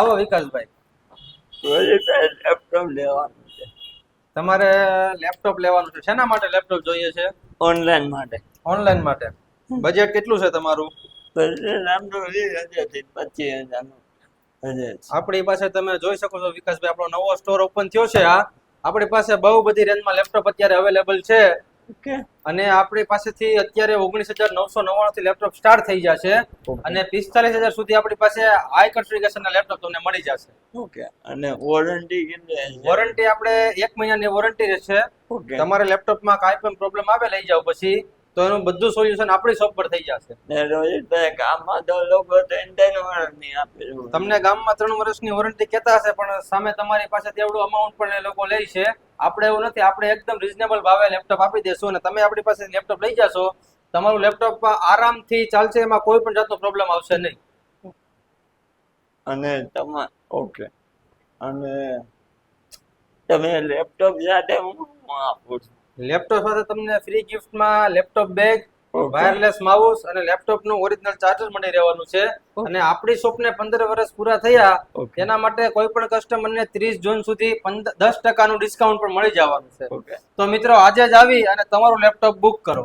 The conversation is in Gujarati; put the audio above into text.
આવો વિકાસભાઈ, લેપટોપ લેવાનું છે તમારે લેપટોપ લેવાનું છે. શેના માટે લેપટોપ જોઈએ છે? ઓનલાઈન માટે. ઓનલાઈન માટે. બજેટ કેટલું છે તમારું? લેપટોપ 20,000 થી 25,000 નું બજેટ છે. આપણી પાસે તમે જોઈ શકો છો વિકાસભાઈ, આપણો નવો સ્ટોર ઓપન થયો છે. આપણી પાસે બહુ બધી રેન્જમાં લેપટોપ અત્યારે અવેલેબલ છે. ઓકે. અને આપણી પાસેથી અત્યારે 19,999 થી લેપટોપ સ્ટાર્ટ થઈ જશે અને 45,000 સુધી આપણી પાસે હાઈ કન્ફિગરેશન ના લેપટોપ તમને મળી જશે. ઓકે. અને વોરંટી કેટલી છે? વોરંટી આપણે 1 મહિનાની વોરંટી રહેશે. ઓકે. તમારે લેપટોપમાં કાંઈ પણ પ્રોબ્લેમ આવે લઈ જાઓ પછી તો એનું બધું સોલ્યુશન આપણી શોપ પર થઈ જશે. ને રોહિતભાઈ, ગામમાં તો લોકો 3-3 વર્ષની આપે છે. તમને ગામમાં 3 વર્ષની વોરંટી કહેતા હશે, પણ સામે તમારી પાસે તેવડું અમાઉન્ટ પણ એ લોકો લે છે. આપણે એવું નથી, આપણે એકદમ રીઝનેબલ ભાવે લેપટોપ આપી દેશું અને તમે આપણી પાસે લેપટોપ લઈ જશો, તમારું લેપટોપ આરામથી ચાલશે, એમાં કોઈ પણ જાતનો પ્રોબ્લેમ આવશે નહીં. અને ઓકે. અને તમે લેપટોપ સાથે હું આપું છું? લેપટોપ સાથે તમને ફ્રી ગિફ્ટમાં laptop bag, Okay. Wireless mouse અને લેપટોપનું ઓરિજિનલ ચાર્જર મળી રહેવાનું છે. અને આપણી શોપને 15 વર્ષ પૂરા થયા Okay. તેના માટે કોઈ પણ કસ્ટમરને 30 જૂન સુધી 10% ડિસ્કાઉન્ટ પણ મળી જવાનું છે. ઓકે. તો મિત્રો આજે જ આવી અને તમારું લેપટોપ બુક કરો.